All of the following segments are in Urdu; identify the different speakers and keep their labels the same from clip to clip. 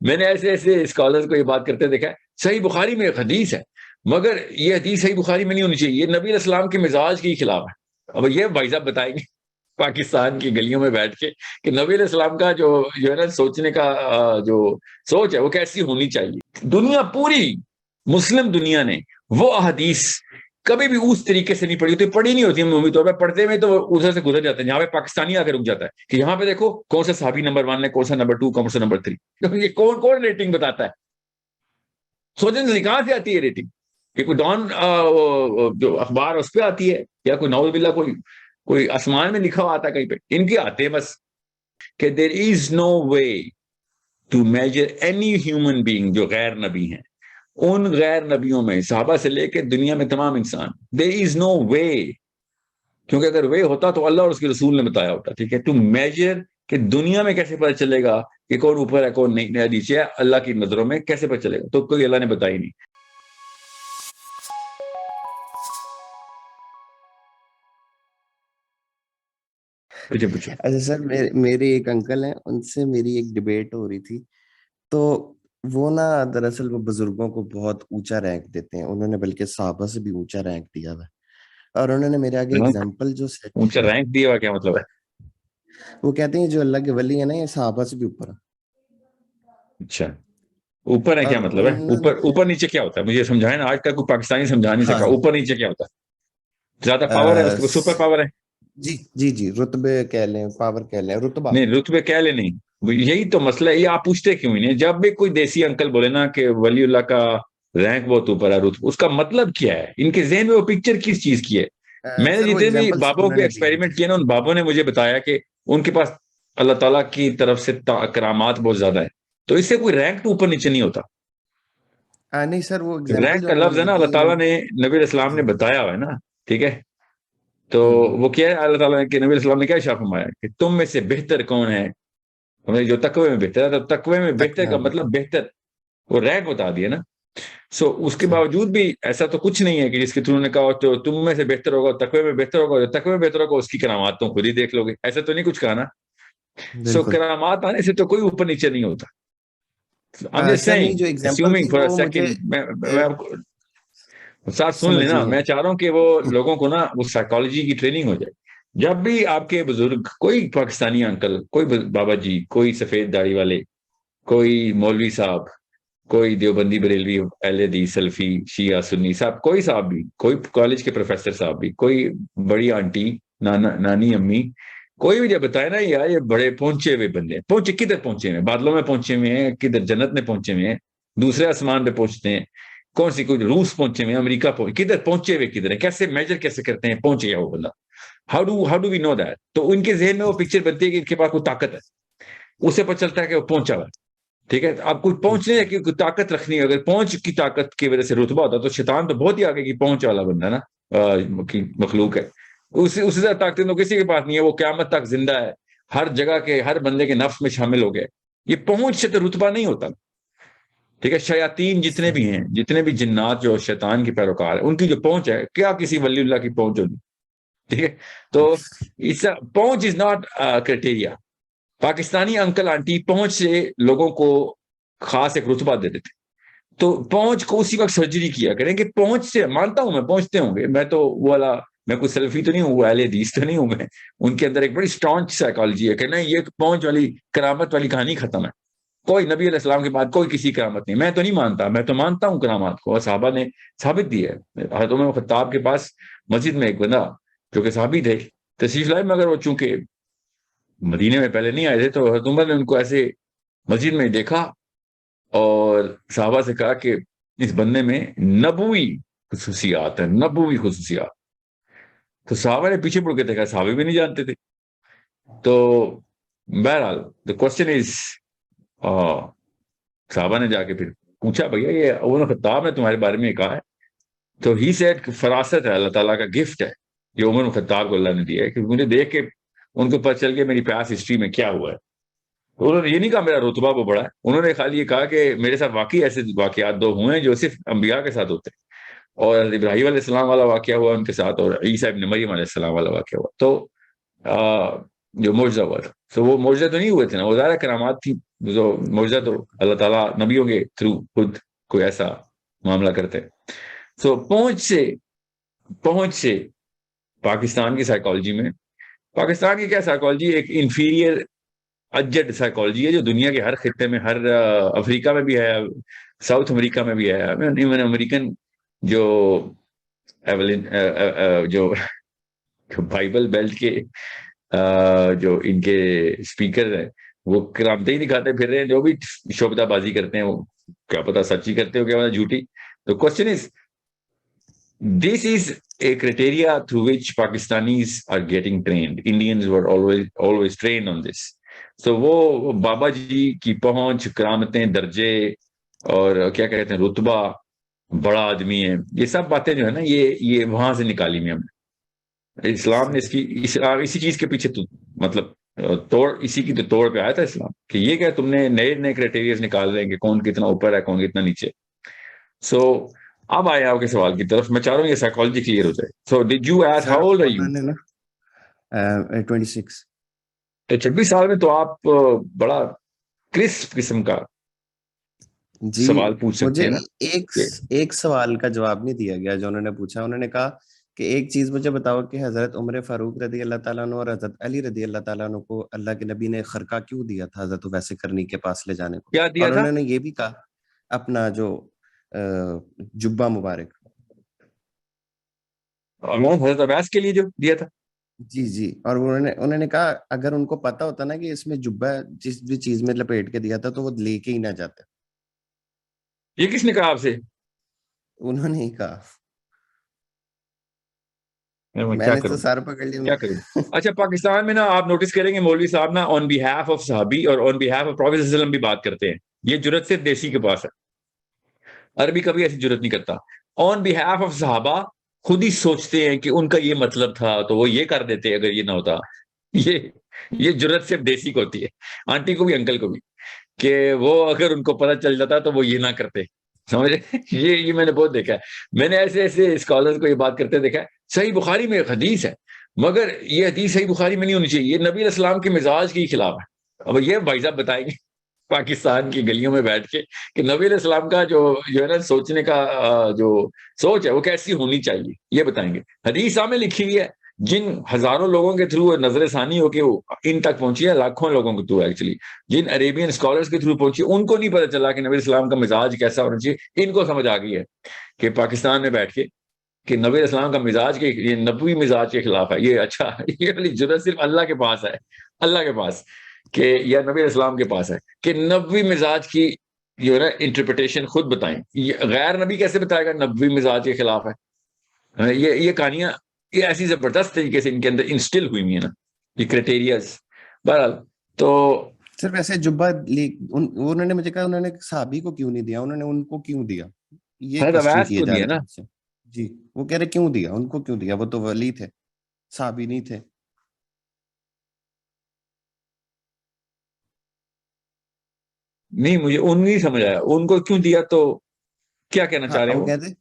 Speaker 1: میں نے ایسے ایسے اسکالرز کو یہ بات کرتے دیکھا ہے. صحیح بخاری میں ایک حدیث ہے, مگر یہ حدیث صحیح بخاری میں نہیں ہونی چاہیے, یہ نبی علیہ السلام کے مزاج کے خلاف ہے. اب یہ بھائی صاحب بتائیں گے پاکستان کی گلیوں میں بیٹھ کے کہ نبی علیہ السلام کا جو ہے نا سوچنے کا جو سوچ ہے وہ کیسی ہونی چاہیے. دنیا پوری مسلم دنیا نے وہ احادیث کبھی بھی اس طریقے سے نہیں پڑھی ہوتی, پڑھی نہیں ہوتی عمومی طور پہ, پڑھتے میں تو ادھر سے گزر جاتے ہیں. یہاں پہ پاکستانی آ کے رک جاتا ہے کہ یہاں پہ دیکھو کون سا صحابی نمبر 1 ہے, کون سا نمبر 2, کون سا نمبر 3. یہ کون ریٹنگ بتاتا ہے؟ سوچیں کہاں سے آتی ہے ریٹنگ؟ کہ کوئی ڈان جو اخبار اس پہ آتی ہے, یا کوئی ناول باللہ کوئی آسمان میں لکھا ہوا آتا ہے کہیں پہ. ان کی آتے ہیں بس کہ there is no way to measure any human being جو غیر نبی ہیں. ان غیر نبیوں میں صحابہ سے لے کے دنیا میں تمام انسان, دیر از نو وے, کیونکہ اگر وے ہوتا تو اللہ اور اس کے رسول نے بتایا ہوتا. ٹھیک ہے, ٹو میجر کہ دنیا میں کیسے پتہ چلے گا کہ کون اوپر ہے کون نیچے ہے, اللہ کی نظروں میں کیسے پتہ چلے گا؟ تو کوئی اللہ نے بتائی نہیں.
Speaker 2: اچھا سر, میرے ایک انکل ہیں, ان سے میری ایک ڈبیٹ ہو رہی تھی. تو وہ نا دراصل وہ بزرگوں کو بہت اونچا رینک دیتے ہیں, انہوں نے بلکہ صحابہ سے بھی اونچا رینک دیا ہوا ہے. اور انہوں نے میرے آگے ایگزامپل جو سیٹ
Speaker 1: اونچا رینک دیا ہوا کیا مطلب ہے؟
Speaker 2: وہ کہتے ہیں جو اللہ کے ولی ہیں نا یہ صحابہ سے بھی اوپر.
Speaker 1: اچھا, اوپر ہے کیا مطلب ہے؟ اوپر نیچے کیا ہوتا ہے مجھے سمجھائیں نا, آج تک کوئی پاکستانی سمجھا نہیں سکا. اوپر نیچے کیا ہوتا ہے؟ زیادہ پاور ہے اس کے سپر پاور ہے؟
Speaker 2: جی رتبے کہہ لیں, پاور کہہ لیں, رتبہ
Speaker 1: نہیں, رتبے کہہ لیں نہیں. یہی تو مسئلہ ہے, یہ آپ پوچھتے کیوں نہیں؟ جب بھی کوئی دیسی انکل بولے نا کہ ولی اللہ کا رینک بہت اوپر ہے, رتبہ, اس کا مطلب کیا ہے؟ ان کے ذہن میں وہ پکچر کس چیز کی ہے؟ میں نے جتنے بھی بابوں کے ایکسپیریمنٹ کیے نا, ان بابوں نے مجھے بتایا کہ ان کے پاس اللہ تعالیٰ کی طرف سے کرامات بہت زیادہ ہے, تو اس سے کوئی رینک تو اوپر نیچے نہیں ہوتا.
Speaker 2: نہیں سر, وہ
Speaker 1: رینک کا لفظ ہے نا, اللہ تعالیٰ نے نبی علیہ السلام نے بتایا ہوا ہے نا. ٹھیک ہے, تو وہ کیا ہے, اللہ تعالیٰ کے نبی علیہ السلام نے کیا ارشاد فرمایا کہ تم میں سے بہتر کون ہے, جو تقوی میں بہتر ہے. تو تقوی میں بہتر کا مطلب بہتر, وہ رینک بتا دیا نا. سو اس کے باوجود بھی ایسا تو کچھ نہیں ہے کہ جس کے تھرو نے کہا تو تم میں سے بہتر ہوگا, تقوی میں بہتر ہوگا, جو تقوی میں بہتر ہوگا اس کی کرامات تم خود ہی دیکھ لو گے. ایسا تو نہیں کچھ کہا نا. سو کرامات آنے سے تو کوئی اوپر نیچے نہیں ہوتا. I'm just saying, assuming for a second, میں آپ کو ساتھ سن لینا, میں چاہ رہا ہوں کہ وہ لوگوں کو نا وہ سائیکالوجی کی ٹریننگ ہو جائے. جب بھی آپ کے بزرگ, کوئی پاکستانی انکل, کوئی بابا جی, کوئی سفید داڑھی والے, کوئی مولوی صاحب, کوئی دیوبندی بریلوی اہل حدیث سلفی شیعہ سنی صاحب, کوئی صاحب بھی, کوئی کالج کے پروفیسر صاحب بھی, کوئی بڑی آنٹی, نانی امی, کوئی بھی جب بتائے نا یہ بڑے پہنچے ہوئے بندے, پہنچے کدھر پہنچے ہوئے, بادلوں میں پہنچے ہوئے ہیں, کدھر جنت میں پہنچے ہوئے ہیں, دوسرے آسمان پہ پہنچتے ہیں, کون سی کوئی روس پہنچے ہوئے ہیں, امریکہ کدھر پہنچے ہوئے, کدھر ہے, کیسے میجر کیسے کرتے ہیں پہنچے گیا وہ بندہ, how do we know that? تو ان کے ذہن میں وہ پکچر بنتی ہے کہ ان کے پاس کوئی طاقت ہے, اسے پتہ چلتا ہے کہ وہ پہنچا ہوا ہے. ٹھیک ہے, اب کوئی پہنچنے ہے کہ کوئی طاقت رکھنی ہے, اگر پہنچ کی طاقت کی وجہ سے رتبہ ہوتا تو شیطان تو بہت ہی آگے کی پہنچ والا بندہ ہے نا, کی مخلوق ہے, اس سے زیادہ طاقت تو کسی کے پاس نہیں ہے, وہ قیامت تک زندہ ہے, ہر جگہ کے ہر بندے کے نفس میں شامل ہو گئے. یہ پہنچ سے تو رتبہ نہیں ہوتا. ٹھیک ہے, شیاطین جتنے بھی ہیں, جتنے بھی جنات جو شیطان کی پیروکار ہے, ان کی جو پہنچ ہے, کیا کسی ولی اللہ کی پہنچ ہوگی؟ ٹھیک ہے, تو اس پہنچ is not criteria. Pakistani uncle aunty پہنچ سے لوگوں کو خاص ایک رتبہ دے دیتے, تو پہنچ کو اسی وقت سرجری کیا کریں کہ پہنچ سے, مانتا ہوں میں پہنچتے ہوں گے, میں تو وہ والا, میں کوئی سیلفی تو نہیں ہوں, وہ اہل حدیث تو نہیں ہوں میں, ان کے اندر ایک بڑی اسٹرانگ سائیکالوجی ہے کہ نہیں, یہ پہنچ والی کرامت والی کہانی ختم ہے, کوئی نبی علیہ السلام کے بعد کوئی کسی کرامت نہیں. میں تو نہیں مانتا, میں تو مانتا ہوں کرامات کو, اور صحابہ نے ثابت دی ہے. حضرت عمر خطاب کے پاس مسجد میں ایک بندہ جو کہ صحابی تھے تشریف لائے, مگر وہ چونکہ مدینے میں پہلے نہیں آئے تھے, تو حضرت عمر نے ان کو ایسے مسجد میں دیکھا اور صحابہ سے کہا کہ اس بندے میں نبوی خصوصیات ہیں, نبوی خصوصیات. تو صحابہ نے پیچھے مڑ کے دیکھا, صحابہ بھی نہیں جانتے تھے. تو بہرحال the question is, صحابہ نے جا کے پھر پوچھا, بھیا یہ عمر خطاب نے تمہارے بارے میں کہا ہے؟ تو ہی سیڈ فراست ہے, اللہ تعالیٰ کا گفٹ ہے جو عمر خطاب کو اللہ نے دیا ہے, کہ مجھے دیکھ کے ان کو پتہ چل گیا میری پاس ہسٹری میں کیا ہوا ہے. انہوں نے یہ نہیں کہا میرا رتبہ وہ بڑا ہے, انہوں نے خالی یہ کہا کہ میرے ساتھ واقعی ایسے واقعات 2 ہوئے ہیں جو صرف انبیاء کے ساتھ ہوتے ہیں, اور ابراہیم علیہ السلام والا واقعہ ہوا ان کے ساتھ, اور عیسیٰ ابن مریم علیہ السلام والا واقعہ ہوا, تو جو معجزہ ہوا تھا. تو وہ معجزہ تو نہیں ہوئے تھے نا, وہ ظاہر کرامات تھی, معجزہ تو اللہ تعالیٰ نبیوں کے تھرو خود کوئی ایسا معاملہ کرتے. سو پہنچ سے پاکستان کی سائیکالوجی میں، پاکستان کی کیا سائیکالوجی، ایک انفیریئر اجڈ سائیکالوجی ہے جو دنیا کے ہر خطے میں، ہر افریقہ میں بھی ہے، ساؤتھ امریکہ میں بھی ہے. ایون امریکن جو بائبل بیلٹ کے جو ان کے اسپیکر ہیں وہ کرامتے ہی دکھاتے پھر رہے ہیں، جو بھی شعبدہ بازی کرتے ہیں وہ کیا پتا سچی کرتے ہو کیا پتا جھوٹی. تو question is this is a criteria through which Pakistanis are getting trained. Indians were always trained on this. So وہ بابا جی کی پہنچ، کرامتیں، درجے اور کیا کہتے ہیں رتبہ، بڑا آدمی ہے، یہ سب باتیں جو ہے نا یہ وہاں سے نکالی میں ہم نے. اسلام نے اسی چیز کے پیچھے مطلب توڑ، اسی کی توڑ پہ آیا تھا اسلام کہ یہ کیا تم نے نئے کرائٹیریاز نکال رہے ہیں کہ کون کتنا اوپر ہے کون کتنا نیچے. سو اب آئے آپ کے سوال کی طرف، میں چاہ رہا ہوں یہ سائیکالوجی کلیئر ہو جائے. So did you ask how old are you?
Speaker 2: 26.
Speaker 1: 26 سال میں تو آپ بڑا کرسپ قسم کا سوال پوچھ سکتے ہیں نا.
Speaker 2: ایک سوال کا جواب نہیں دیا گیا جو انہوں نے پوچھا. انہوں نے کہا کہ ایک چیز مجھے بتاؤ کہ حضرت عمر فاروق رضی اللہ تعالیٰ عنہ اور حضرت علی رضی اللہ تعالیٰ عنہ کو اللہ کے نبی نے خرقہ کیوں دیا تھا حضرت ویسے کرنی کے پاس لے جانے کو؟
Speaker 1: کیا دیا
Speaker 2: اور
Speaker 1: تھا؟
Speaker 2: انہوں نے یہ بھی کہا اپنا جو جبہ مبارک
Speaker 1: حضرت عباس کے لیے جو دیا تھا.
Speaker 2: جی اور انہوں نے کہا اگر ان کو پتا ہوتا نا کہ اس میں جبہ جس بھی چیز میں لپیٹ کے دیا تھا تو وہ لے کے ہی نہ جاتے.
Speaker 1: یہ کس نے کہا آپ سے؟
Speaker 2: انہوں نے ہی کہا.
Speaker 1: میں نے تو سارا پکڑ لیا. کیا کروں؟ اچھا پاکستان میں نا آپ نوٹس کریں گے مولوی صاحب نا آن بیہاف آف صحابی اور آن بیہاف آف پروفیٹ صلی اللہ علیہ وسلم بھی بات کرتے ہیں. یہ جرت صرف دیسی کے پاس ہے، عربی کبھی ایسی جرت نہیں کرتا. آن بیہاف آف صحابہ خود ہی سوچتے ہیں کہ ان کا یہ مطلب تھا تو وہ یہ کر دیتے اگر یہ نہ ہوتا. یہ جرت صرف دیسی کو ہوتی ہے، آنٹی کو بھی انکل کو بھی، کہ وہ اگر ان کو پتہ چل جاتا تو وہ یہ نہ کرتے. سمجھے؟ یہ میں نے بہت دیکھا ہے. میں نے ایسے اسکالرز کو یہ بات کرتے دیکھا ہے. صحیح بخاری میں ایک حدیث ہے مگر یہ حدیث صحیح بخاری میں نہیں ہونی چاہیے، یہ نبی علیہ السلام کے مزاج کے خلاف ہے. اب یہ بھائی صاحب بتائیں گے پاکستان کی گلیوں میں بیٹھ کے کہ نبی علیہ السلام کا جو ہے نا سوچنے کا جو سوچ ہے وہ کیسی ہونی چاہیے، یہ بتائیں گے. حدیث میں لکھی ہوئی ہے، جن ہزاروں لوگوں کے تھرو نظر ثانی ہو کے وہ ان تک پہنچی ہے، لاکھوں لوگوں کے تھرو ایکچولی جن عربین اسکالرز کے تھرو پہنچی، ان کو نہیں پتہ چلا کہ نبی اسلام کا مزاج کیسا ہونا چاہیے. ان کو سمجھ آ گئی ہے کہ پاکستان میں بیٹھ کے کہ نبی اسلام کا مزاج کے یہ نبوی مزاج کے خلاف ہے. یہ اچھا یہ والی جرت صرف اللہ کے پاس ہے، اللہ کے پاس، کہ یا نبی اسلام کے پاس ہے کہ نبوی مزاج کی جو ہے نا انٹرپریٹیشن خود بتائیں. غیر نبی کیسے بتائے گا نبوی مزاج کے خلاف ہے؟ یہ کہانیاں یہ ایسی زبردست طریقے سے ان کے اندر انسٹل ہوئی ہوئی ہیں نا یہ کرائٹیریاز. بہرحال تو
Speaker 2: صرف ایسے جبہ انہوں نے مجھے کہا انہوں نے صحابی کو کیوں نہیں دیا، انہوں نے ان کو کیوں دیا، یہ کوسچن کیے جا رہے تھے. جی وہ کہہ رہے کیوں دیا، ان کو کیوں دیا، وہ تو ولی تھے صحابی نہیں تھے.
Speaker 1: نہیں مجھے ان نہیں سمجھ آیا ان کو کیوں دیا، تو کیا کہنا چاہ رہے ہیں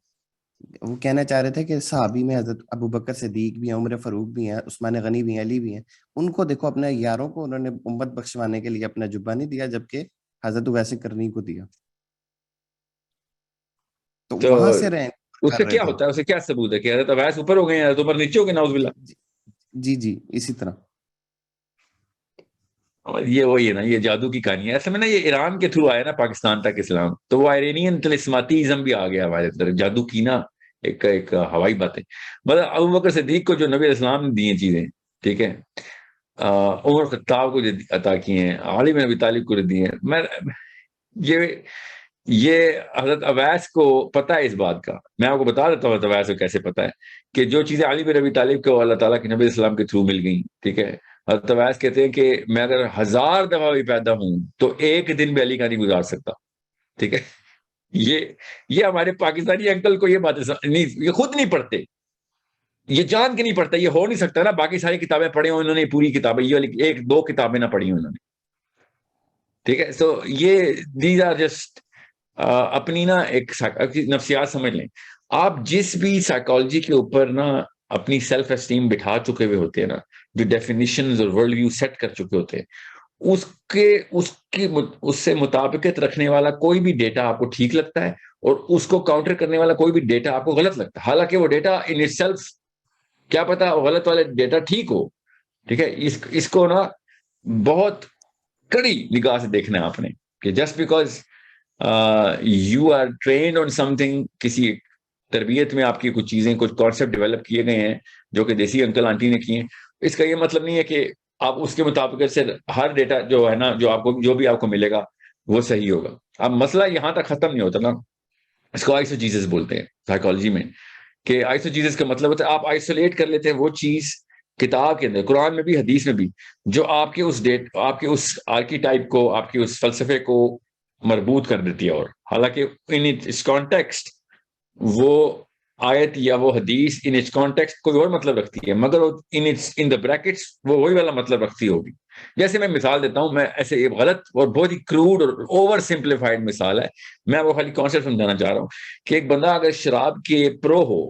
Speaker 2: وہ کہنا چاہ رہے تھے کہ صحابی میں حضرت ابو بکر صدیق بھی ہیں، عمر فاروق بھی ہیں، عثمان غنی بھی ہیں، علی بھی ہیں. ان کو دیکھو اپنے یاروں کو انہوں نے امت بخشوانے کے لیے اپنا جبہ نہیں دیا جبکہ حضرت ویسے کرنی کو دیا. تو وہاں سے
Speaker 1: اس سے کیا ہوتا ہے، اس سے کیا ثبوت ہے کہ حضرت اویس اوپر ہو گئے ہیں حضرت عمر نیچے ہو گئے نعوذ باللہ؟
Speaker 2: جی اسی طرح
Speaker 1: یہ وہی ہے نا، یہ جادو کی کہانی ہے. اصل میں نا یہ ایران کے تھرو آیا نا پاکستان تک اسلام، تو وہ آئرینین طلسماتیزم بھی آ گیا ہمارے اندر، جادو کی نا ایک ہوائی باتیں. مطلب ابو بکر صدیق کو جو نبی علیہ السلام نے دی ہیں چیزیں، ٹھیک ہے، عمر خطاب کو جو عطا کی ہیں، علی بن ابی طالب کو دی ہیں. میں یہ حضرت اویس کو پتہ ہے اس بات کا. میں آپ کو بتا دیتا ہوں حضرت اویس کو کیسے پتہ ہے کہ جو چیزیں علی بن ابی طالب کو اللہ تعالیٰ کے نبی علیہ السلام کے تھرو مل گئیں، ٹھیک ہے. حضرت اویس کہتے ہیں کہ میں اگر 1000 دفعہ بھی پیدا ہوں تو ایک دن بھی علی کا نہیں گزار سکتا، ٹھیک ہے. یہ ہمارے پاکستانی انکل کو یہ باتیں نہیں، یہ خود نہیں پڑھتے، یہ جان کے نہیں پڑھتا، یہ ہو نہیں سکتا نا. باقی ساری کتابیں پڑھی ہوں انہوں نے، پوری کتابیں، یہ والی 1-2 کتابیں نہ پڑھی ہوں انہوں نے، ٹھیک ہے. سو یہ دیز آر جسٹ اپنی نا ایک نفسیات سمجھ لیں. آپ جس بھی سائیکالوجی کے اوپر نا اپنی سیلف اسٹیم بٹھا چکے ہوئے ہوتے ہیں نا، جو ڈیفینیشنز اور ورلڈ ویو سیٹ کر چکے ہوتے ہیں، اس سے مطابقت رکھنے والا کوئی بھی ڈیٹا آپ کو ٹھیک لگتا ہے اور اس کو کاؤنٹر کرنے والا کوئی بھی ڈیٹا آپ کو غلط لگتا ہے، حالانکہ وہ ڈیٹا ان اٹ سیلف کیا پتا غلط والا ڈیٹا ٹھیک ہو. ٹھیک ہے، اس کو نا بہت کڑی نگاہ سے دیکھنا ہے آپ نے کہ just because you are trained on سم تھنگ، کسی تربیت میں آپ کی کچھ چیزیں کچھ کانسیپٹ ڈیولپ کیے گئے ہیں جو کہ دیسی انکل آنٹی نے کیے ہیں، اس کا یہ مطلب نہیں ہے کہ آپ اس کے مطابق سے ہر ڈیٹا جو ہے نا جو بھی آپ کو ملے گا وہ صحیح ہوگا. اب مسئلہ یہاں تک ختم نہیں ہوتا نا، اس کو آئسوجیسس بولتے ہیں سائیکالوجی میں، کہ آئسوجیسس کا مطلب ہوتا ہے آپ آئسولیٹ کر لیتے ہیں وہ چیز کتاب کے اندر، قرآن میں بھی حدیث میں بھی، جو آپ کے اس آرکیٹائپ کو، آپ کے اس فلسفے کو مربوط کر دیتی ہے. اور حالانکہ ان اٹس کانٹیکسٹ وہ آیت یا وہ حدیث ان اٹس کانٹیکسٹ کوئی اور مطلب رکھتی ہے، مگر ان دا بریکٹس وہ وہی والا مطلب رکھتی ہوگی. جیسے میں مثال دیتا ہوں، میں ایسے ایک غلط اور بہت ہی کروڈ اور اوور سمپلیفائڈ مثال ہے، میں وہ خالی کانسیپٹ سمجھانا چاہ رہا ہوں کہ ایک بندہ اگر شراب کے پرو ہو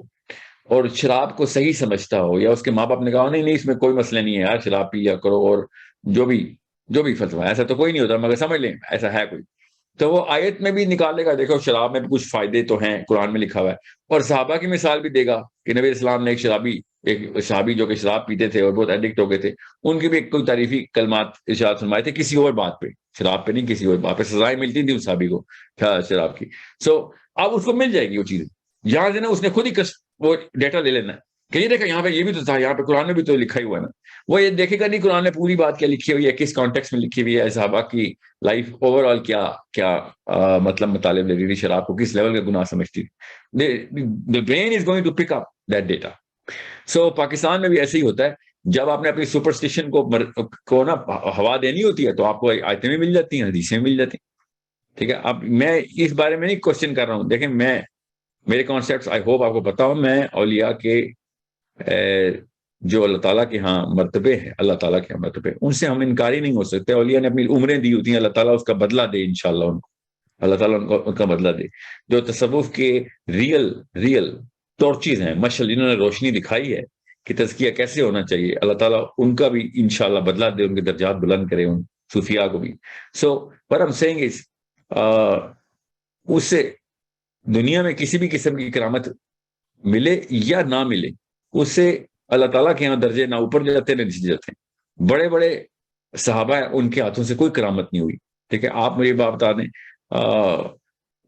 Speaker 1: اور شراب کو صحیح سمجھتا ہو، یا اس کے ماں باپ نے کہا نہیں اس میں کوئی مسئلہ نہیں ہے یار شراب پیا کرو، اور جو بھی فلسفہ، ایسا تو کوئی نہیں ہوتا مگر سمجھ لیں ایسا ہے کوئی، تو وہ آیت میں بھی نکالے گا، دیکھو شراب میں بھی کچھ فائدے تو ہیں، قرآن میں لکھا ہوا ہے، اور صحابہ کی مثال بھی دے گا کہ نبی اسلام نے ایک صحابی جو کہ شراب پیتے تھے اور بہت ایڈکٹ ہو گئے تھے، ان کی بھی ایک کوئی تعریفی کلمات ارشاد فرمائے تھے کسی اور بات پہ، شراب پہ نہیں، کسی اور بات پہ سزائیں ملتی تھی اس صحابی کو شراب کی. اب اس کو مل جائے گی وہ چیزیں، یہاں سے نا اس نے خود ہی وہ ڈیٹا لے لینا کہ یہ دیکھا یہاں پہ یہ بھی تو تھا، یہاں پہ قرآن میں بھی تو لکھا ہی ہوا ہے نا، وہ یہ دیکھے گا نہیں قرآن میں پوری بات کیا لکھی ہوئی ہے، کس کانٹیکس میں لکھی ہوئی ہے، صحابہ کی لائف اوور آل کیا مطلب مطالب لے رہی تھی، شراب کو کس لیول کا گناہ سمجھتی تھی. the brain is going to pick up that data. سو پاکستان میں بھی ایسے ہی ہوتا ہے، جب آپ نے اپنی سپرسٹیشن کو نا ہوا دینی ہوتی ہے تو آپ کو آیتیں بھی مل جاتی ہیں، حدیثیں بھی مل جاتی ہیں. ٹھیک ہے، اب میں اس بارے میں نہیں کوشچن کر رہا ہوں، دیکھیں میرے کانسیپٹس آئی ہوپ آپ کو پتا ہوں، میں اولیاء کے جو اللہ تعالیٰ کے ہاں مرتبے ہیں، اللہ تعالیٰ کے ہاں مرتبے، ان سے ہم انکاری نہیں ہو سکتے. اولیاء نے اپنی عمریں دی ہوتی ہیں، اللہ تعالیٰ اس کا بدلہ دے انشاءاللہ ان کو، اللہ تعالیٰ ان کا بدلہ دے. جو تصوف کے ریئل ٹارچز ہیں، مشعل جنہوں نے روشنی دکھائی ہے کہ تزکیہ کیسے ہونا چاہیے، اللہ تعالیٰ ان کا بھی انشاءاللہ بدلہ دے، ان کے درجات بلند کرے ان صوفیاء کو بھی. سو what I'm saying is اس سے دنیا میں کسی بھی قسم کی کرامت ملے یا نہ ملے، اس سے اللہ تعالیٰ کے یہاں درجے نہ اوپر جاتے نہ نیچے جاتے ہیں. بڑے بڑے صحابہ ان کے ہاتھوں سے کوئی کرامت نہیں ہوئی. ٹھیک ہے، آپ مجھے بات بتا دیں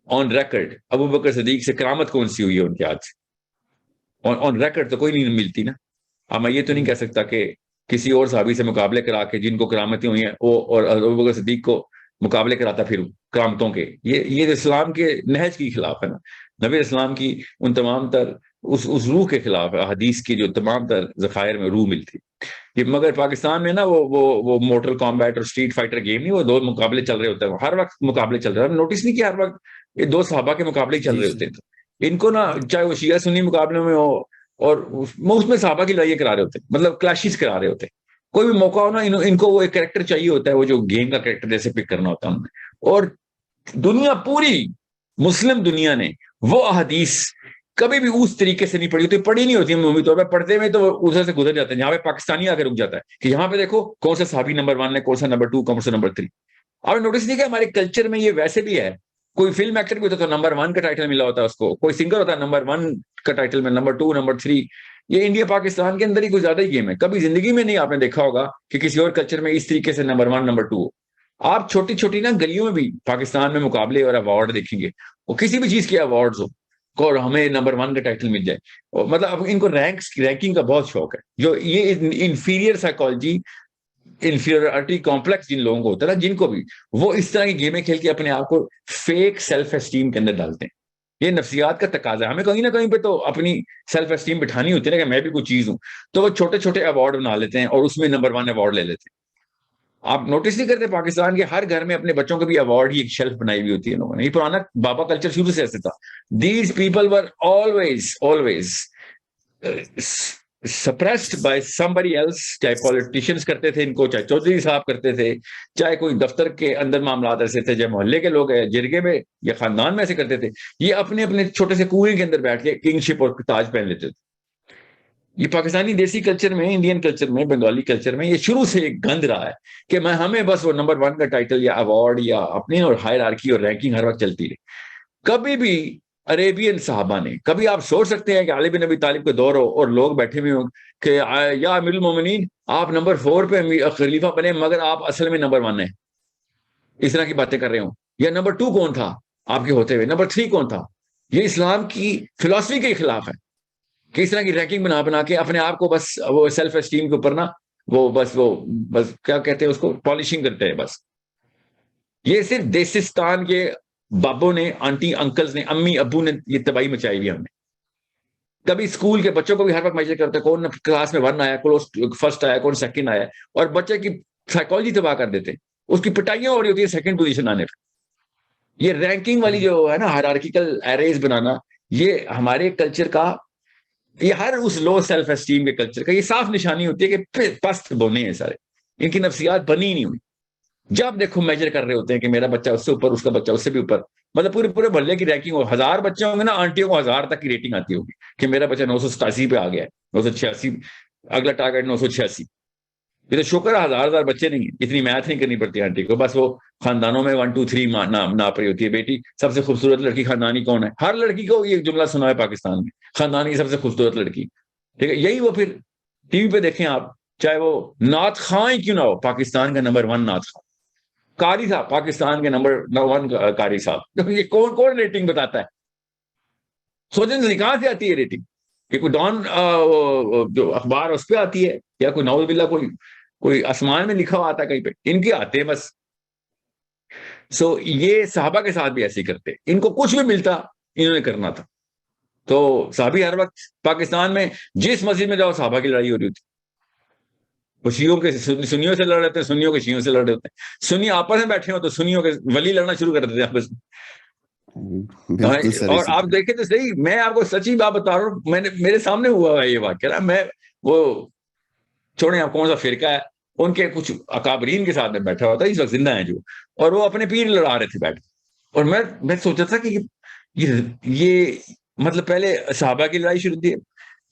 Speaker 1: آن ریکرڈ ابو بکر صدیق سے کرامت کون سی ہوئی ہے ان کے ہاتھ سے؟ آن ریکرڈ تو کوئی نہیں ملتی نا. اب میں یہ تو نہیں کہہ سکتا کہ کسی اور صحابی سے مقابلے کرا کے جن کو کرامتیں ہوئی ہیں اور ابو بکر صدیق کو مقابلے کراتا پھر کرامتوں کے، یہ اسلام کے نہج کے خلاف ہے نا، نبی اسلام کی ان تمام تر اس روح کے خلاف ہے، حدیث کی جو تمام تر ذخائر میں روح ملتی. مگر پاکستان میں نا وہ موٹر کامبیٹ اور اسٹریٹ فائٹر گیم نہیں، وہ دو مقابلے چل رہے ہوتے ہیں، ہر وقت مقابلے چل رہے ہیں. نوٹس نہیں کیا ہر وقت یہ دو صحابہ کے مقابلے ہی چل رہے ہوتے ہیں. ان کو نا چاہے وہ شیعہ سنی مقابلے میں ہو اور اس میں صحابہ کی لڑائیاں کرا رہے ہوتے ہیں، مطلب کلاشز کرا رہے ہوتے ہیں. کوئی بھی موقع ہو نا ان کو وہ ایک کریکٹر چاہیے ہوتا ہے، وہ جو گیم کا کریکٹر جیسے پک کرنا ہوتا ہے ہم نے. اور دنیا پوری مسلم دنیا نے وہ احادیث کبھی بھی اس طریقے سے نہیں پڑھی ہوتی، پڑھی نہیں ہوتی عمومی طور پہ، پڑھتے ہوئے تو ادھر سے گزر جاتے ہیں. یہاں پہ پاکستانی آ کے رک جاتا ہے کہ یہاں پہ دیکھو کون سا صحابی نمبر 1 ہے، کون سا نمبر 2، کون سا نمبر 3. آپ نے نوٹس نہیں کیا ہمارے کلچر میں یہ ویسے بھی ہے، کوئی فلم ایکٹر بھی ہوتا تو نمبر 1 کا ٹائٹل ملا ہوتا ہے اس کو، کوئی سنگر ہوتا ہے نمبر 1 کا ٹائٹل میں، نمبر 2 نمبر 3. یہ انڈیا پاکستان کے اندر ہی کوئی زیادہ ہی گیم ہے. کبھی زندگی میں نہیں آپ نے دیکھا ہوگا کہ کسی اور کلچر میں اس طریقے سے نمبر 1 نمبر 2 ہو. آپ چھوٹی چھوٹی نا گلیوں میں بھی پاکستان میں مقابلے اور ایوارڈ دیکھیں گے، وہ کسی بھی چیز کے ایوارڈز ہو اور ہمیں نمبر 1 کا ٹائٹل مل جائے، مطلب اب ان کو رینکنگ کا بہت شوق ہے. جو یہ انفیریئر سائیکالوجی، انفیریورٹی کمپلیکس جن لوگوں کو ہوتا ہے نا، جن کو بھی وہ اس طرح کی گیمیں کھیل کے اپنے آپ کو فیک سیلف اسٹیم کے اندر ڈالتے ہیں. یہ نفسیات کا تقاضا ہے، ہمیں کہیں نہ کہیں پہ تو اپنی سیلف اسٹیم بٹھانی ہوتی ہے نا کہ میں بھی کوئی چیز ہوں، تو وہ چھوٹے چھوٹے ایوارڈ بنا لیتے ہیں اور اس میں نمبر 1 ایوارڈ لے لیتے ہیں. آپ نوٹس نہیں کرتے پاکستان کے ہر گھر میں اپنے بچوں کے بھی ایوارڈ ہی ایک شیلف بنائی ہوئی ہوتی ہے لوگوں نے. یہ پرانا بابا کلچر شروع سے ایسے تھا. These people were always suppressed by somebody else. چاہے پولیٹیشینز کرتے تھے ان کو، چاہے چودھری صاحب کرتے تھے، چاہے کوئی دفتر کے اندر معاملات ایسے تھے، چاہے محلے کے لوگ جرگے میں یا خاندان میں ایسے کرتے تھے. یہ اپنے اپنے چھوٹے سے کنویں کے اندر بیٹھ کے کنگ شپ اور تاج پہن لیتے تھے. یہ پاکستانی دیسی کلچر میں، انڈین کلچر میں، بنگالی کلچر میں یہ شروع سے ایک گند رہا ہے کہ ہمیں بس وہ نمبر 1 کا ٹائٹل یا ایوارڈ یا اپنی اور ہائرارکی اور رینکنگ ہر وقت چلتی رہی. کبھی بھی عربین صحابہ نے، کبھی آپ سوچ سکتے ہیں کہ علی بن ابی طالب کا دور ہو اور لوگ بیٹھے ہوئے ہوں کہ یا امیر المومنین آپ نمبر 4 پہ خلیفہ بنے مگر آپ اصل میں نمبر 1 ہیں، اس طرح کی باتیں کر رہے ہوں. یا نمبر 2 کون تھا آپ کے ہوتے ہوئے، نمبر 3 کون تھا. یہ اسلام کی فلسفی کے خلاف ہے کہ اس طرح کی رینکنگ بنا کے اپنے آپ کو بس وہ سیلف اسٹیم کے اوپر نا وہ بس کیا کہتے ہیں اس کو، پالشنگ کرتے ہیں بس. یہ صرف دیسستان کے بابوں نے، آنٹی انکلز نے، امی ابو نے یہ تباہی مچائی ہوئی ہم نے. کبھی اسکول کے بچوں کو بھی ہر وقت میجر کرتے کون کلاس میں 1 آیا، کون فرسٹ آیا، کون سیکنڈ آیا، اور بچے کی سائیکالوجی تباہ کر دیتے، اس کی پٹائیاں ہو رہی ہوتی ہے سیکنڈ پوزیشن آنے پہ. یہ رینکنگ والی جو ہے نا ہائرارکیکل ایریز بنانا، یہ ہمارے کلچر کا، یہ ہر اس لو سیلف اسٹیم کے کلچر کا یہ صاف نشانی ہوتی ہے کہ پست بونے ہیں سارے، ان کی نفسیات بنی نہیں ہوئی. جب دیکھو میجر کر رہے ہوتے ہیں کہ میرا بچہ اس سے اوپر، اس کا بچہ اس سے بھی اوپر، مطلب پورے محلے کی رینکنگ ہو، 1000 بچے ہوں گے نا، آنٹیوں کو 1000 تک کی ریٹنگ آتی ہوگی کہ میرا بچہ 987 پہ آ گیا ہے، 986، اگلا ٹارگیٹ 986. یہ تو شکر ہے 1000 بچے نہیں ہیں، اتنی میتھ نہیں کرنی پڑتی آنٹی کو، بس وہ خاندانوں میں 1 2 3 ناپ رہی ہوتی ہے. بیٹی سب سے خوبصورت لڑکی خاندانی کون ہے، ہر لڑکی کو یہ جملہ سنا ہے پاکستان میں، خاندان کی سب سے خوبصورت لڑکی، ٹھیک ہے. یہی وہ پھر ٹی وی پہ دیکھیں آپ، چاہے وہ نعت خواں ہی کیوں نہ ہو، پاکستان کا نمبر 1 نعت خواں قاری صاحب، پاکستان کے نمبر 1 قاری صاحب، یہ کون ریٹنگ بتاتا ہے؟ سوچیں کہاں سے آتی ہے ریٹنگ؟ کہ کوئی ڈان جو اخبار اس پہ آتی ہے، یا کوئی نعوذ باللہ کوئی آسمان میں لکھا ہوا آتا ہے کہیں پہ، ان کے آتے ہیں بس. یہ صحابہ کے ساتھ بھی ایسے ہی کرتے، ان کو کچھ بھی ملتا انہوں نے کرنا تھا. تو صحابی ہر وقت پاکستان میں جس مسجد میں جاؤ صحابہ کی لڑائی ہو رہی ہوتی، وہ شیعوں کے سنیوں سے لڑ رہے تھے، سنیوں کے شیعوں سے لڑ رہے ہوتے ہیں، سنی آپس میں بیٹھے ہو تو سنیوں کے ولی لڑنا شروع کر دیتے آپس میں.
Speaker 2: بالکل سر.
Speaker 1: اور آپ دیکھیں تو صحیح، میں آپ کو سچی بات بتا رہا ہوں، میرے سامنے ہوا ہے یہ واقعہ. میں وہ چھوڑیں آپ کون سا فرقہ ہے، ان کے کچھ اکابرین کے ساتھ میں بیٹھا ہوا تھا، اس وقت زندہ ہیں جو، اور وہ اپنے پیر لڑا رہے تھے بیٹھ کے. اور میں سوچا تھا کہ یہ مطلب پہلے صحابہ کی لڑائی شروع ہوتی ہے.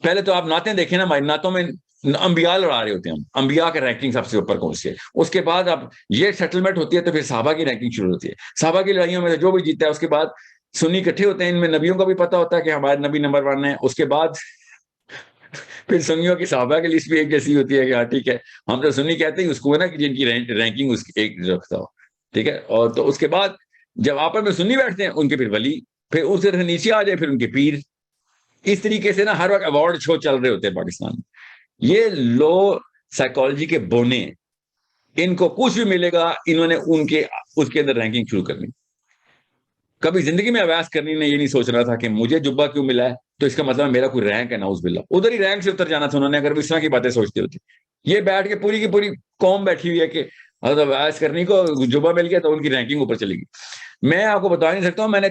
Speaker 1: پہلے تو آپ نعتیں دیکھیں نا، ہماری نعتوں میں انبیاء لڑا رہے ہوتے ہیں، انبیاء کے رینکنگ سب سے اوپر کون سی ہے. اس کے بعد اب یہ سیٹلمنٹ ہوتی ہے تو پھر صحابہ کی رینکنگ شروع ہوتی ہے. صحابہ کی لڑائیوں میں جو بھی جیتا ہے اس کے بعد سنی اکٹھے ہوتے ہیں، ان میں نبیوں کا بھی پتہ ہوتا ہے کہ ہمارے نبی نمبر 1 ہے. اس کے بعد پھر سنیوں کی صحابہ کی لسٹ بھی ایک جیسی ہوتی ہے کہ ہاں ٹھیک ہے، ہم تو سنی کہتے ہیں اس کو ہے نا کہ جن کی رینکنگ اس ایک رکھتا ہو، ٹھیک ہے. اور تو اس کے بعد جب آپس میں سنی بیٹھتے ہیں، ان کے پھر ولی، پھر اس سے نیچے آ جائے پھر ان کے پیر. اس طریقے سے نا ہر وقت ایوارڈ شو چل رہے ہوتے ہیں پاکستان میں. یہ لو سائیکالوجی کے بونے، ان کو کچھ بھی ملے گا انہوں نے اس کے اندر رینکنگ شروع کرنی. کبھی زندگی میں اویس کرنی نے یہ نہیں سوچ رہا تھا کہ مجھے جبہ کیوں ملا ہے تو اس کا مطلب میرا کوئی رینک ہے، نعوذ باللہ. ادھر ہی رینک سے اتر جانا تھا انہوں نے اگر وہ اس طرح کی باتیں سوچتے ہوتے. یہ بیٹھ کے پوری کی پوری قوم بیٹھی ہوئی ہے کہ اویس کرنی کو جبہ مل گیا تو ان کی رینکنگ اوپر چلے گی. میں آپ کو بتا نہیں سکتا ہوں، میں نے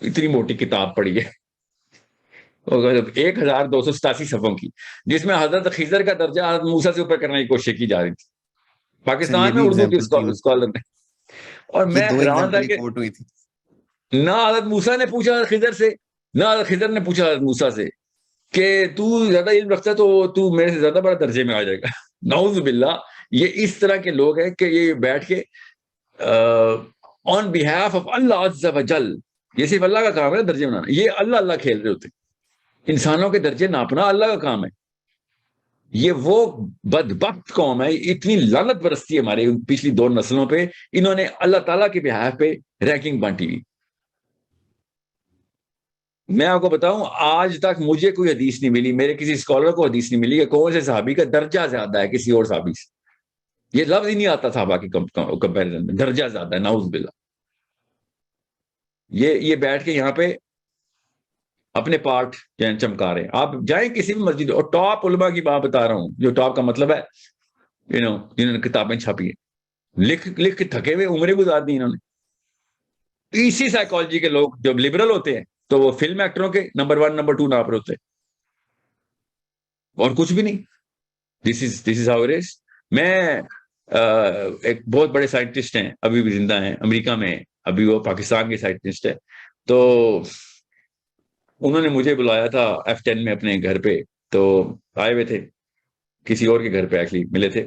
Speaker 1: اتنی موٹی کتاب پڑھی ہے 1287 صفحوں کی، جس میں حضرت خضر کا درجہ حضرت موسیٰ سے اوپر کرنے کی کوشش کی جا رہی تھی
Speaker 2: سر یہ
Speaker 1: پاکستان میں
Speaker 2: بھی
Speaker 1: اردو کے
Speaker 2: ایگزامپل تھی،
Speaker 1: اسکالر نے. اور
Speaker 2: یہ
Speaker 1: میں
Speaker 2: 2
Speaker 1: حیران تھا
Speaker 2: ایگزامپل ہی
Speaker 1: کہ
Speaker 2: کوٹ ہوئی تھی.
Speaker 1: نہ حضرت موسیٰ نے پوچھا حضرت خضر سے، نہ حضرت خضر نے پوچھا حضرت موسیٰ سے کہ تو زیادہ علم رکھتا ہے تو میرے سے زیادہ بڑا درجے میں آ جائے گا. نعوذ باللہ. یہ اس طرح کے لوگ ہیں کہ یہ بیٹھ کے آن بیہاف آف اللہ عز و جل، یہ صرف اللہ کا کام ہے درجے بنانا. یہ اللہ اللہ کھیل رہے ہوتے، انسانوں کے درجے ناپنا اللہ کا کام ہے. یہ وہ بدبخت قوم ہے، اتنی لعنت برستی ہے ہمارے پچھلی 2 نسلوں پہ، انہوں نے اللہ تعالیٰ کے بہاف پہ رینکنگ بانٹی ہوئی. میں آپ کو بتاؤں آج تک مجھے کوئی حدیث نہیں ملی، میرے کسی اسکالر کو حدیث نہیں ملی کہ کون سے صحابی کا درجہ زیادہ ہے کسی اور صحابی سے. یہ لفظ ہی نہیں آتا صحابہ کی کمپیریزن میں، درجہ زیادہ ہے، نعوذ باللہ. یہ بیٹھ کے یہاں پہ اپنے پارٹ چمکا رہے ہیں. آپ جائیں کسی بھی مسجد، اور ٹاپ علماء کی بات بتا رہا ہوں، جو ٹاپ کا مطلب ہے جنہوں نے کتابیں چھاپی ہیں، لکھ کے تھکے ہوئے عمریں گزار دی انہوں نے. اسی سائیکالوجی کے لوگ جب لبرل ہوتے ہیں تو وہ فلم ایکٹروں کے نمبر 1 نمبر 2 ناپ رہے ہوتے ہیں، اور کچھ بھی نہیں. دس از ہاؤ اٹ از. میں ایک بہت بڑے سائنٹسٹ ہیں، ابھی بھی زندہ ہیں امریکہ میں، ابھی وہ پاکستان کے سائنٹسٹ ہے. تو انہوں نے مجھے بلایا تھا F10 میں اپنے گھر پہ تو آئے ہوئے تھے کسی اور کے گھر پہ ایکچولی ملے تھے,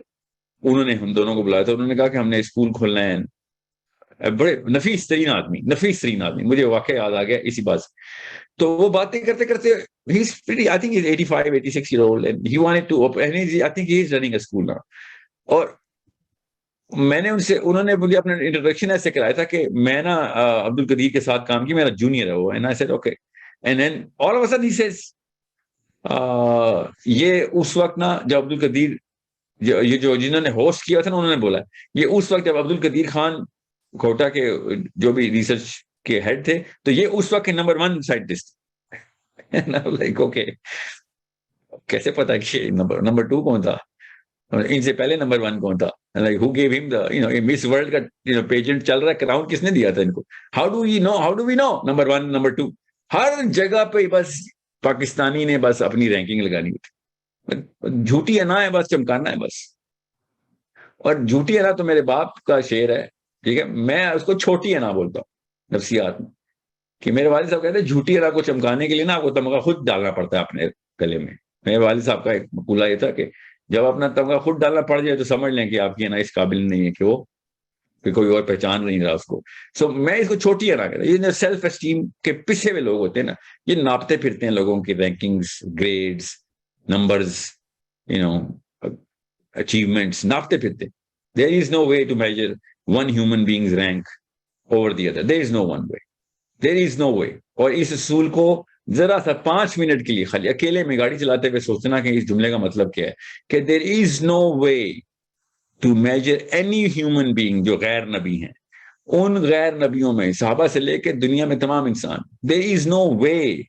Speaker 1: انہوں نے ہم دونوں کو بلایا تھا, انہوں نے کہا کہ ہم نے اسکول کھولنا ہے. بڑے نفیس ترین آدمی, مجھے واقعہ یاد آ گیا اسی بات سے. تو وہ باتیں کرتے کرتے I think he's 85, 86 year old and he wanted to open, and I think he is running a school now. اور میں نے انہوں نے مجھے اپنا انٹروڈکشن ایسے کرایا تھا کہ میں نا عبد القدیر کے ساتھ کام کی, میرا جونیئر ہے وہ, and I said okay, and then all of a sudden he says یہ اس وقت نا جب عبد القدیر یہ جو جنہوں نے ہوسٹ کیا تھا نا, انہوں نے بولا یہ اس وقت جب عبد القدیر خان کوٹا کے جو بھی ریسرچ کے ہیڈ تھے, تو یہ اس وقت کے نمبر 1 سائنٹسٹ. لائک اوکے, کیسے پتا کہ نمبر 2 کون تھا, ان سے پہلے نمبر 1 کون تھا, لائک ہو گیو ہم دا مس ورلڈ کا پیجنٹ چل رہا ہے, کراؤن کس نے دیا تھا ان کو, how do we know number 1 number 2. ہر جگہ پہ بس پاکستانی نے بس اپنی رینکنگ لگانی ہوتی, جھوٹی انا ہے بس, چمکانا ہے بس. اور جھوٹی انا تو میرے باپ کا شعر ہے, ٹھیک ہے, میں اس کو چھوٹی انا بولتا ہوں نفسیات میں, کہ میرے والد صاحب کہتے ہیں جھوٹی انا کو چمکانے کے لیے نا آپ کو تمغہ خود ڈالنا پڑتا ہے اپنے گلے میں. میرے والد صاحب کا ایک مقولہ یہ تھا کہ جب اپنا تمغہ خود ڈالنا پڑ جائے تو سمجھ لیں کہ آپ کی انا اس قابل نہیں ہے کہ وہ کہ کوئی اور پہچان نہیں رہا اس کو. سو میں اس کو چھوٹی انا کہتا ہوں. یہ سیلف اسٹیم کے پسے ہوئے لوگ ہوتے ہیں نا, یہ ناپتے پھرتے ہیں لوگوں کی رینکنگز, گریڈز, نمبرز, اچیومنٹس ناپتے پھرتے. There is no way to measure one human being's rank over the other. There is no one way. There is no way. اور اس اصول کو ذرا سا 5 منٹ کے لیے خالی اکیلے میں گاڑی چلاتے ہوئے سوچنا کہ اس جملے کا مطلب کیا ہے, کہ there is no way to measure any human being جو غیر نبی ہیں, ان غیر نبیوں میں صحابہ سے لے کے دنیا میں تمام انسان, there is no way,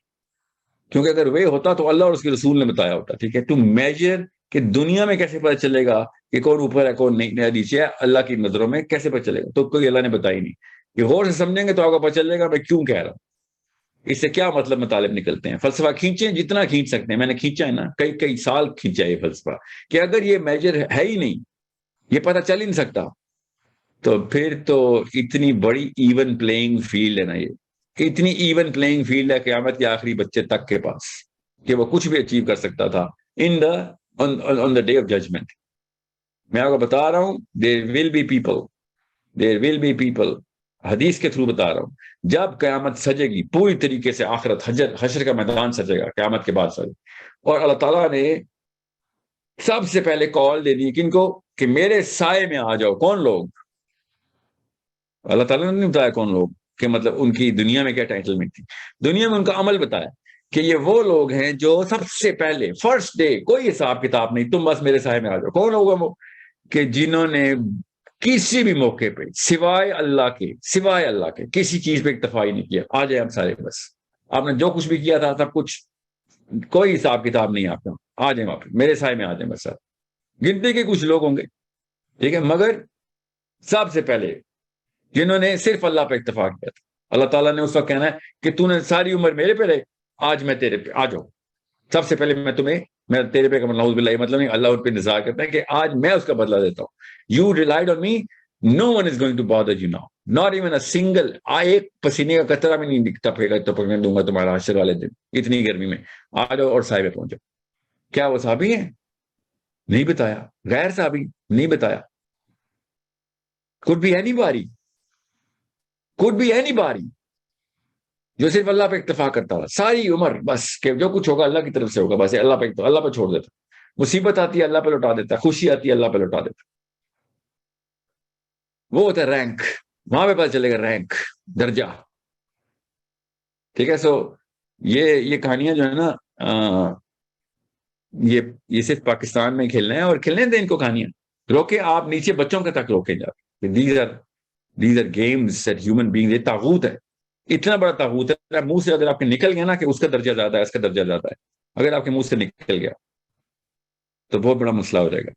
Speaker 1: کیونکہ اگر وے ہوتا تو اللہ اور اس کے رسول نے بتایا ہوتا, ٹھیک ہے, ٹو میجر کہ دنیا میں کیسے پتہ چلے گا کہ کون اوپر ہے کون نیچے ہے, اللہ کی نظروں میں کیسے پتہ چلے گا, تو کوئی اللہ نے بتائی نہیں. کہ غور سے سمجھیں گے تو آپ کو پتہ چلے گا میں کیوں کہہ رہا ہوں, اس سے کیا مطلب مطالب نکلتے ہیں. فلسفہ کھینچیں جتنا کھینچ سکتے ہیں, میں نے کھینچا ہے نا, کئی سال کھینچا ہے یہ فلسفہ, کہ اگر یہ میجر ہے ہی نہیں, یہ پتہ چل ہی نہیں سکتا, تو پھر تو اتنی بڑی ایون پلینگ فیلڈ ہے نا, یہ اتنی ایون پلینگ فیلڈ ہے قیامت کے آخری بچے تک کے پاس, کہ وہ کچھ بھی اچیو کر سکتا تھا on the day of judgment. میں آپ کو بتا رہا ہوں, there will be people, حدیث کے تھرو بتا رہا ہوں, جب قیامت سجے گی پوری طریقے سے, آخرت حشر کا میدان سجے گا قیامت کے بعد سجے, اور اللہ تعالیٰ نے سب سے پہلے کال دے دی کن کو, کہ میرے سائے میں آ جاؤ. کون لوگ؟ اللہ تعالیٰ نے نہیں بتایا کون لوگ, کہ مطلب ان کی دنیا میں کیا ٹائٹلمنٹ تھی, دنیا میں ان کا عمل بتایا کہ یہ وہ لوگ ہیں جو سب سے پہلے فرسٹ ڈے, کوئی حساب کتاب نہیں, تم بس میرے سائے میں آ جاؤ. کون لوگ ہیں وہ؟ کہ جنہوں نے کسی بھی موقع پہ سوائے اللہ کے کسی چیز پہ اکتفا ہی نہیں کیا. آ جائے ہم سارے, بس آپ نے جو کچھ بھی کیا تھا سب کچھ, کوئی حساب کتاب نہیں آپ کا, آ جائیں واپس میرے سائے میں, آ جائیں بس. گنتی کے کچھ لوگ ہوں گے, ٹھیک ہے, مگر سب سے پہلے جنہوں نے صرف اللہ پہ اکتفا کیا تھا, اللہ تعالیٰ نے اس وقت کہنا ہے کہ تو نے ساری عمر میرے پہ رہے, آج میں تیرے پہ آ جاؤں, سب سے پہلے میں تیرے پہ نعوذ باللہ, مطلب نہیں, اللہ ان پہ نظار کرتا ہے کہ آج میں اس کا بدلہ دیتا ہوں. You relied on me, no one is going to bother you now, not even a single, ایک پسینے کا قطرہ بھی نہیں ٹپکنے دوں گا تمہارا حشر والے دن, اتنی گرمی میں. آ جاؤ اور سائے پہ پہنچو. کیا وہ صحابی ہیں؟ نہیں بتایا. غیر صحابی؟ نہیں بتایا. could be anybody جو صرف اللہ پہ اکتفا کرتا تھا ساری عمر, بس کہ جو کچھ ہوگا اللہ کی طرف سے ہوگا, بس اللہ پہ چھوڑ دیتا. مصیبت آتی ہے اللہ پہ لوٹا دیتا, خوشی آتی ہے اللہ پہ لوٹا دیتا. وہ ہوتا ہے رینک, وہاں پہ پتہ چلے گا رینک, درجہ, ٹھیک ہے. سو یہ کہانیاں جو ہے نا, یہ صرف پاکستان میں کھیلنا ہے, اور کھیلنے دیں ان کو کہانیاں, روکے آپ نیچے بچوں کے تک روکے جا. These are games that human beings, یہ طاغوت ہے, اتنا بڑا طاغوت ہے, منہ سے اگر آپ کے نکل گیا نا کہ اس کا درجہ زیادہ ہے, اس کا درجہ زیادہ ہے, اگر آپ کے منہ سے نکل گیا تو بہت بڑا مسئلہ ہو جائے گا.